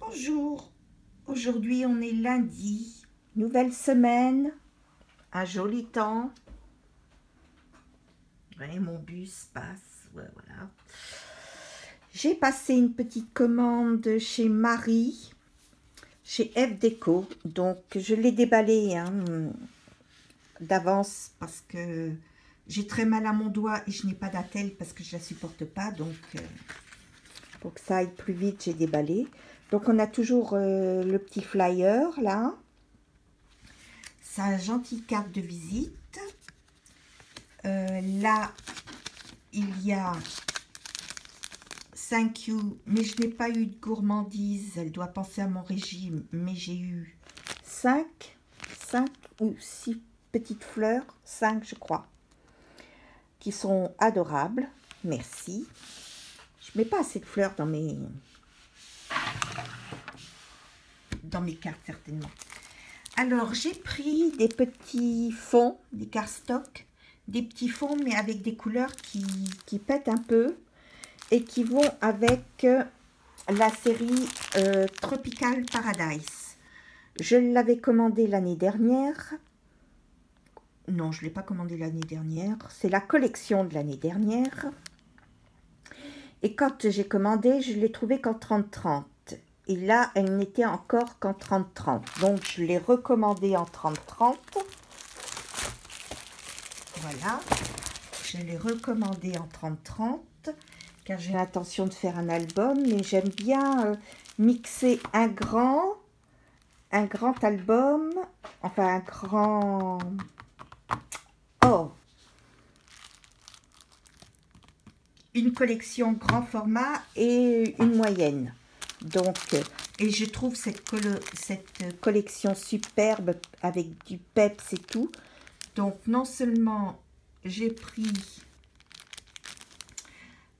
Bonjour, aujourd'hui on est lundi, nouvelle semaine, un joli temps. Ouais, mon bus passe, ouais, voilà. J'ai passé une petite commande chez Marie, chez F Déco, donc je l'ai déballé d'avance parce que j'ai très mal à mon doigt et je n'ai pas d'attelle parce que je ne la supporte pas, donc pour que ça aille plus vite, j'ai déballé. Donc on a toujours le petit flyer là, sa gentille carte de visite. Là, il y a thank you, mais je n'ai pas eu de gourmandise, elle doit penser à mon régime, mais j'ai eu 5 ou 6 petites fleurs, 5 je crois, qui sont adorables, merci. Je mets pas assez de fleurs dans mes cartes certainement. Alors j'ai pris des petits fonds, des cardstock, des petits fonds mais avec des couleurs qui pètent un peu et qui vont avec la série Tropical Paradise. Je l'avais commandé l'année dernière. Non, je ne l'ai pas commandé l'année dernière. C'est la collection de l'année dernière. Et quand j'ai commandé, je l'ai trouvée qu'en 30-30. Et là, elle n'était encore qu'en 30-30. Donc, je l'ai recommandée en 30-30. Voilà. Je l'ai recommandée en 30-30. Car j'ai l'intention de faire un album. Mais j'aime bien mixer un grand album. Enfin, un grand... Oh, une collection grand format et une moyenne. Donc, et je trouve cette collection superbe avec du peps et tout. Donc, non seulement j'ai pris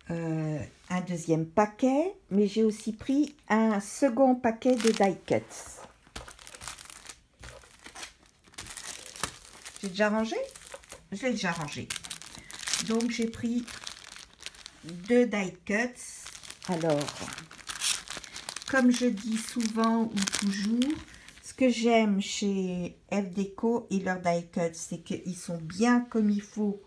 un deuxième paquet, mais j'ai aussi pris un second paquet de die cuts. J'ai déjà rangé? Je l'ai déjà rangé. Donc, j'ai pris 2 die cuts. Alors, comme je dis souvent ou toujours, ce que j'aime chez F Déco et leurs die cuts, c'est qu'ils sont bien comme il faut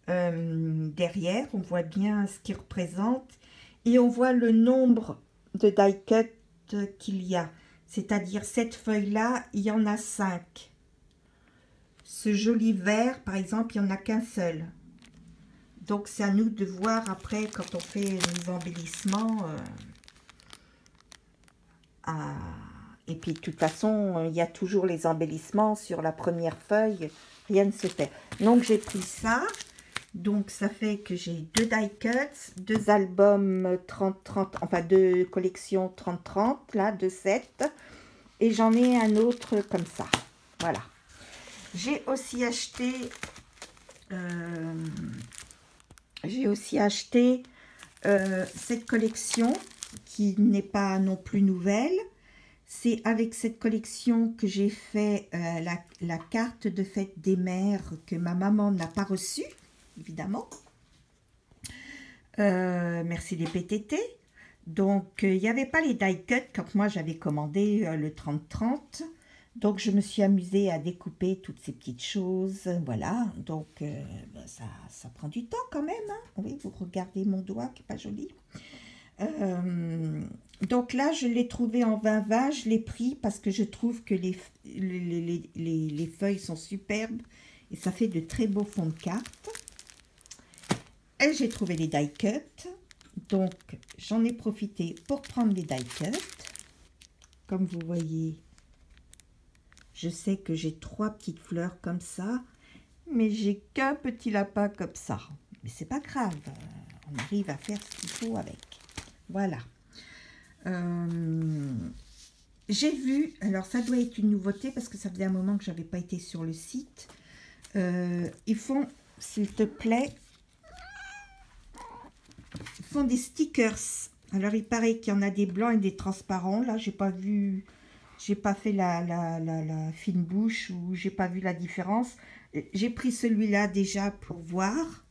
derrière. On voit bien ce qu'ils représentent et on voit le nombre de die cuts qu'il y a. C'est-à-dire cette feuille-là, il y en a 5. Ce joli vert, par exemple, il n'y en a qu'un seul. Donc, c'est à nous de voir après, quand on fait les embellissements. Et puis, de toute façon, il y a toujours les embellissements sur la première feuille. Rien ne se fait. Donc, j'ai pris ça. Donc, ça fait que j'ai 2 die cuts, 2 albums 30-30, enfin 2 collections 30-30, là, de 7. Et j'en ai un autre comme ça. Voilà. J'ai aussi acheté... cette collection qui n'est pas non plus nouvelle. C'est avec cette collection que j'ai fait la carte de fête des mères que ma maman n'a pas reçue, évidemment. Merci les PTT. Donc, il n'y avait pas les die cuts quand moi j'avais commandé le 30-30. Donc, je me suis amusée à découper toutes ces petites choses. Voilà, donc ça prend du temps quand même. Hein. Oui, vous regardez mon doigt qui n'est pas joli. Donc là, je l'ai trouvé en 20-20. Je l'ai pris parce que je trouve que les feuilles sont superbes. Et ça fait de très beaux fonds de cartes. Et j'ai trouvé les die cuts. Donc, j'en ai profité pour prendre les die cuts. Comme vous voyez... Je sais que j'ai 3 petites fleurs comme ça, mais j'ai qu'un petit lapin comme ça. Mais c'est pas grave, on arrive à faire ce qu'il faut avec. Voilà. J'ai vu, alors ça doit être une nouveauté parce que ça faisait un moment que j'avais pas été sur le site. Ils font, s'il te plaît, ils font des stickers. Alors il paraît qu'il y en a des blancs et des transparents. Là, j'ai pas vu... J'ai pas fait la fine bouche ou j'ai pas vu la différence. J'ai pris celui-là déjà pour voir.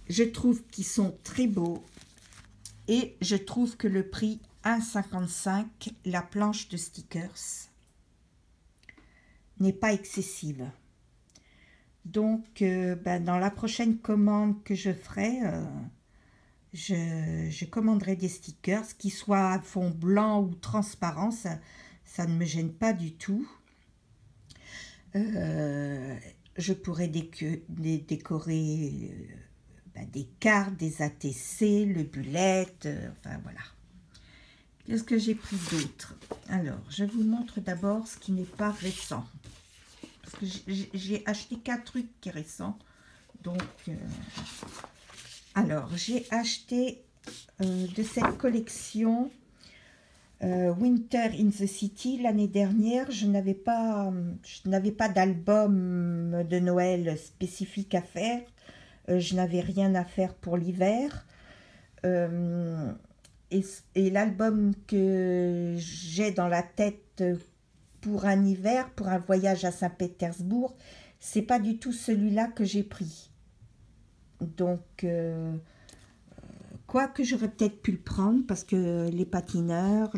Je trouve qu'ils sont très beaux et je trouve que le prix 1,55 la planche de stickers n'est pas excessive. Donc, dans la prochaine commande que je ferai, je commanderai des stickers qui soient à fond blanc ou transparent, ça ne me gêne pas du tout. Je pourrais décorer des cartes, des ATC, le bullet, enfin voilà. Qu'est-ce que j'ai pris d'autre? Alors, je vous montre d'abord ce qui n'est pas récent. Parce que j'ai acheté 4 trucs qui sont récents. Donc, alors, j'ai acheté de cette collection Winter in the City. L'année dernière, je n'avais pas d'album de Noël spécifique à faire. Je n'avais rien à faire pour l'hiver. Et l'album que j'ai dans la tête pour un hiver, pour un voyage à Saint-Pétersbourg, c'est pas du tout celui-là que j'ai pris. Donc, quoique j'aurais peut-être pu le prendre parce que les patineurs,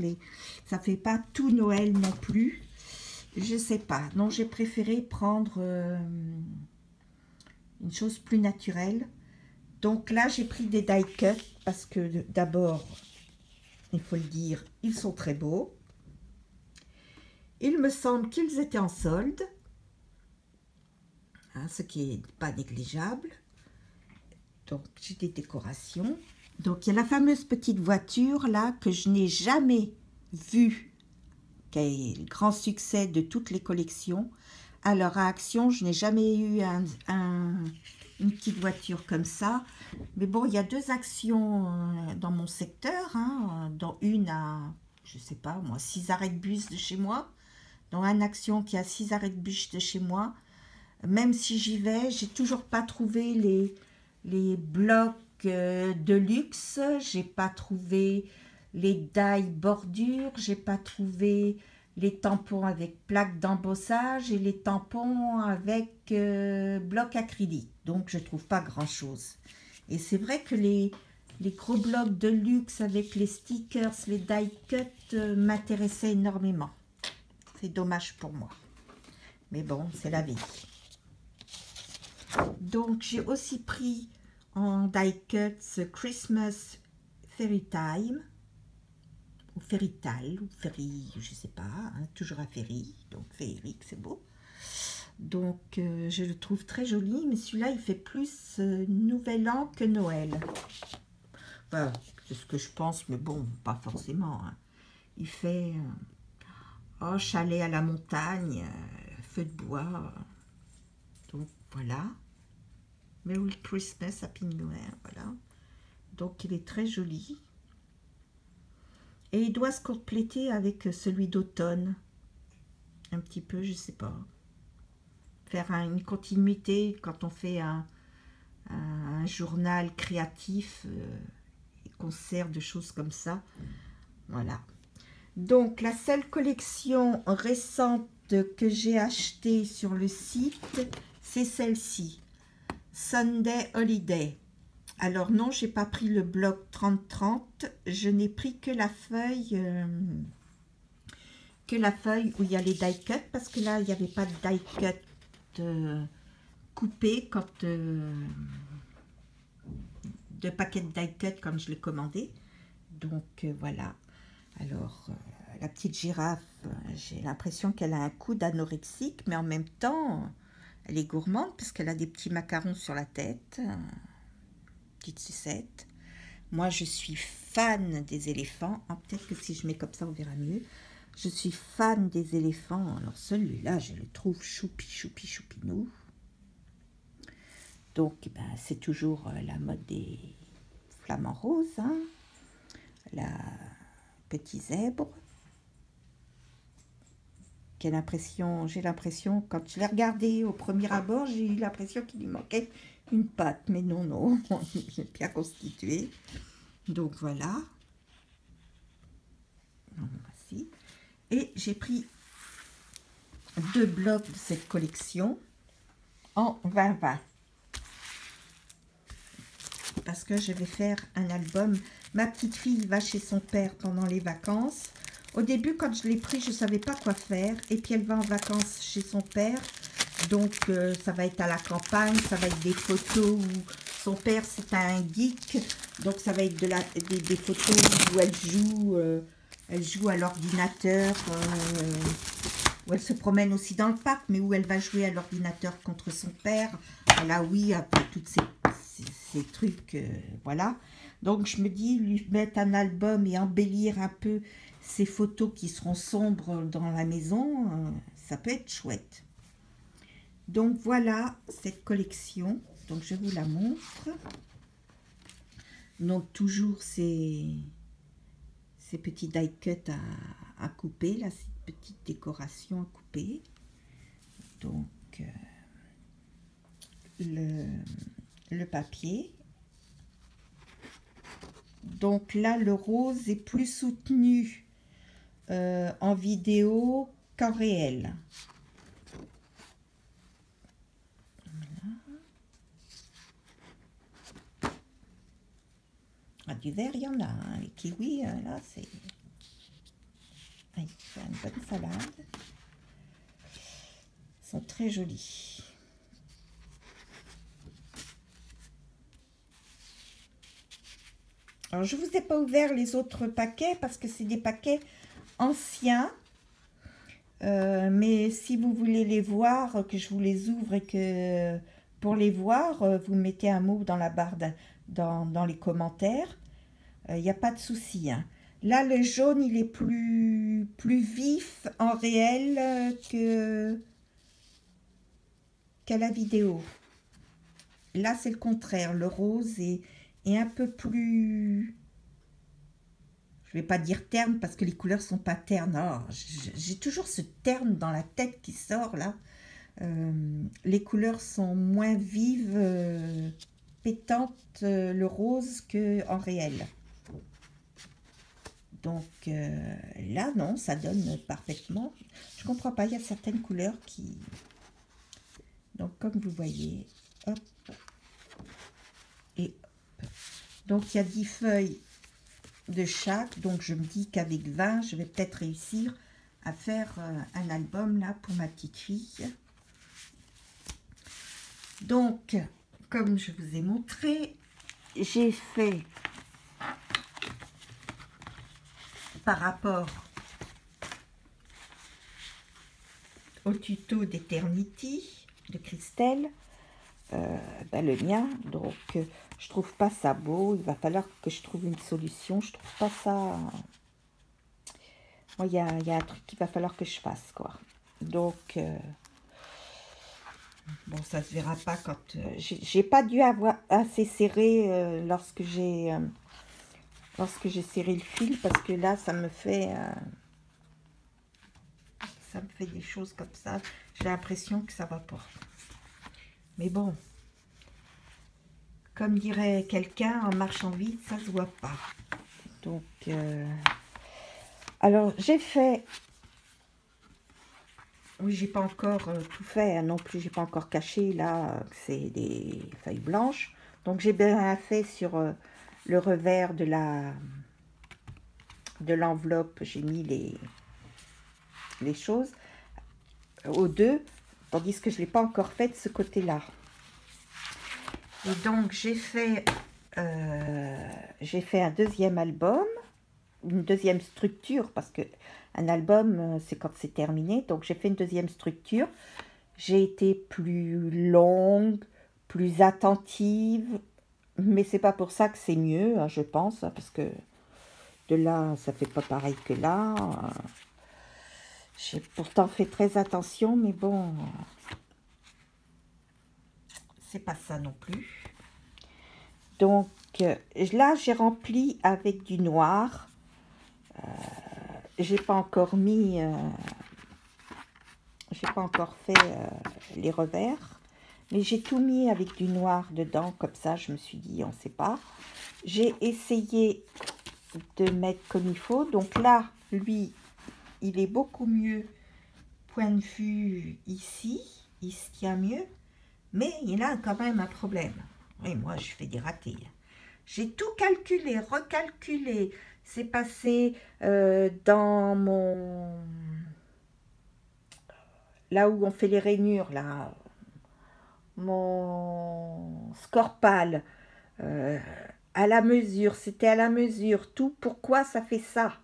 ça fait pas tout Noël non plus. Je sais pas. Non, j'ai préféré prendre une chose plus naturelle. Donc là, j'ai pris des die cuts parce que d'abord, il faut le dire, ils sont très beaux. Il me semble qu'ils étaient en solde, hein, ce qui n'est pas négligeable. Donc, j'ai des décorations. Donc, il y a la fameuse petite voiture là que je n'ai jamais vue, qui est le grand succès de toutes les collections. Alors, à Action, je n'ai jamais eu une petite voiture comme ça. Mais bon, il y a 2 actions dans mon secteur, hein, dont une à, je sais pas moi, 6 arrêts de bus de chez moi. Dans une action qui a 6 arrêts de bus de chez moi. Même si j'y vais, j'ai toujours pas trouvé les blocs de luxe. J'ai pas trouvé les die bordures. J'ai pas trouvé les tampons avec plaques d'embossage et les tampons avec blocs acryliques. Donc, je trouve pas grand-chose. Et c'est vrai que les gros blocs de luxe avec les stickers, les die cuts m'intéressaient énormément. C'est dommage pour moi. Mais bon, c'est la vie. Donc, j'ai aussi pris en die cut ce Christmas Fairy Time. Ou Fairy Tale, ou Fairy, je sais pas, hein, toujours à Fairy. Donc, féerique, c'est beau. Donc, je le trouve très joli. Mais celui-là, il fait plus Nouvel An que Noël. Enfin, c'est ce que je pense, mais bon, pas forcément. Hein. Il fait... oh, chalet à la montagne, feu de bois. Donc voilà. Merry Christmas, Happy New Year, voilà. Donc il est très joli. Et il doit se compléter avec celui d'automne. Un petit peu, je sais pas. Faire une continuité quand on fait un journal créatif et qu'on sert de choses comme ça. Voilà. Donc, la seule collection récente que j'ai achetée sur le site, c'est celle-ci. Sunday Holiday. Alors non, j'ai pas pris le bloc 30-30. Je n'ai pris que la feuille où il y a les die cuts. Parce que là, il n'y avait pas de die cut coupé quand de paquet de die cut comme je l'ai commandé. Donc, voilà. Alors, la petite girafe, j'ai l'impression qu'elle a un coup d'anorexique, mais en même temps, elle est gourmande parce qu'elle a des petits macarons sur la tête, petite sucette. Moi, je suis fan des éléphants. Oh, peut-être que si je mets comme ça, on verra mieux. Je suis fan des éléphants. Alors, celui-là, je le trouve choupinou. Donc, c'est toujours la mode des flamants roses, hein. La petit zèbre. J'ai l'impression, quand je l'ai regardé au premier abord, j'ai eu l'impression qu'il lui manquait une patte. Mais non, il est bien constitué. Donc voilà. Voici. Et j'ai pris 2 blocs de cette collection en 20-20. Parce que je vais faire un album Ma petite fille va chez son père pendant les vacances. Au début, quand je l'ai pris, je ne savais pas quoi faire. Et puis, elle va en vacances chez son père. Donc, ça va être à la campagne. Ça va être des photos où son père, c'est un geek. Donc, ça va être des photos où elle joue à l'ordinateur. Où elle se promène aussi dans le parc, mais où elle va jouer à l'ordinateur contre son père. Voilà, oui, après tous ces trucs, voilà. Donc, je me dis, lui mettre un album et embellir un peu ces photos qui seront sombres dans la maison, ça peut être chouette. Donc, voilà cette collection. Donc, je vous la montre. Donc, toujours ces petits die cuts à couper, là, ces petites décorations à couper. Donc, le papier. Donc là, le rose est plus soutenu en vidéo qu'en réel. Voilà. Ah, du vert, il y en a. Hein. Les kiwis, là, c'est... Ils font une bonne salade. Ils sont très jolis. Alors, je ne vous ai pas ouvert les autres paquets parce que c'est des paquets anciens. Mais si vous voulez les voir, que je vous les ouvre et que pour les voir, vous mettez un mot dans la barre dans les commentaires. Il n'y a pas de souci. Hein. Là, le jaune, il est plus vif en réel qu'à la vidéo. Là, c'est le contraire. Le rose est un peu plus... Je ne vais pas dire terne parce que les couleurs sont pas ternes. Oh, j'ai toujours ce terne dans la tête qui sort là. Les couleurs sont moins vives, pétantes, le rose qu'en réel. Donc là, non, ça donne parfaitement. Je comprends pas, il y a certaines couleurs qui... Donc comme vous voyez, hop, et hop. Donc il y a 10 feuilles de chaque, donc je me dis qu'avec 20 je vais peut-être réussir à faire un album là pour ma petite fille. Donc comme je vous ai montré, j'ai fait par rapport au tuto d'Eternity de Christelle, le mien, donc je trouve pas ça beau, il va falloir que je trouve une solution, je trouve pas ça... Moi, il y a un truc qu'il va falloir que je fasse, quoi. Donc, bon, ça se verra pas quand... j'ai pas dû avoir assez serré lorsque j'ai serré le fil, parce que là, ça me fait des choses comme ça. J'ai l'impression que ça va pas. Mais bon, comme dirait quelqu'un, en marchant vite, ça se voit pas. Donc, alors j'ai fait... Oui, j'ai pas encore tout fait, hein, non plus, j'ai pas encore caché, là, c'est des feuilles blanches. Donc, j'ai bien fait sur le revers de l'enveloppe, j'ai mis les choses aux deux, tandis que je l'ai pas encore fait de ce côté-là. Et donc, j'ai fait un deuxième album, une deuxième structure, parce que un album, c'est quand c'est terminé. Donc, j'ai fait une deuxième structure. J'ai été plus longue, plus attentive, mais c'est pas pour ça que c'est mieux, hein, je pense, parce que de là, ça fait pas pareil que là. J'ai pourtant fait très attention, mais bon, c'est pas ça non plus. Donc, là, j'ai rempli avec du noir. J'ai pas encore mis... j'ai pas encore fait les revers. Mais j'ai tout mis avec du noir dedans. Comme ça, je me suis dit, on ne sait pas. J'ai essayé de mettre comme il faut. Donc là, lui, il est beaucoup mieux. Point de vue ici. Il se tient mieux. Mais il a quand même un problème. Oui, moi, je fais des ratés. J'ai tout calculé, recalculé. C'est passé dans mon... Là où on fait les rainures, là, mon Scorpal, euh, à la mesure, c'était à la mesure, tout. Pourquoi ça fait ça?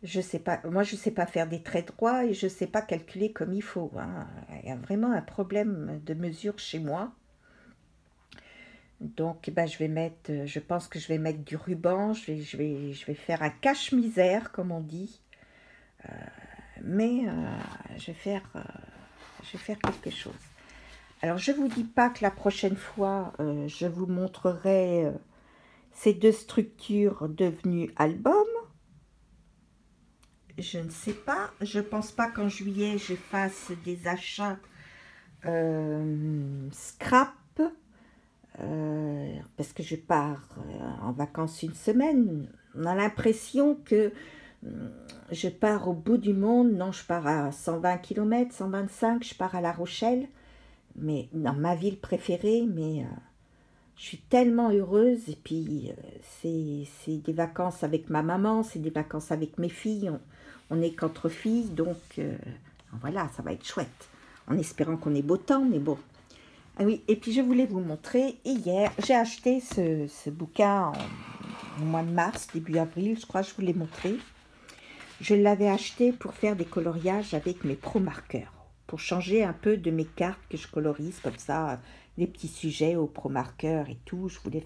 Je sais pas, moi je sais pas faire des traits droits et je sais pas calculer comme il faut, hein. Il y a vraiment un problème de mesure chez moi. Donc ben, je pense que je vais mettre du ruban, je vais faire un cache-misère comme on dit, mais je vais faire quelque chose. Alors je vous dis pas que la prochaine fois je vous montrerai ces deux structures devenues albums. Je ne sais pas, je pense pas qu'en juillet je fasse des achats scrap parce que je pars en vacances une semaine. On a l'impression que je pars au bout du monde. Non, je pars à 120 km, 125, je pars à La Rochelle, mais dans ma ville préférée, mais je suis tellement heureuse. Et puis, c'est des vacances avec ma maman, c'est des vacances avec mes filles. On est qu'entre filles, donc voilà, ça va être chouette. En espérant qu'on ait beau temps, mais bon. Ah oui, et puis je voulais vous montrer, hier, j'ai acheté ce bouquin au mois de mars, début avril, je crois, je vous l'ai montré. Je l'avais acheté pour faire des coloriages avec mes pro marqueurs, pour changer un peu de mes cartes que je colorise comme ça, des petits sujets au pro marqueur et tout. Je voulais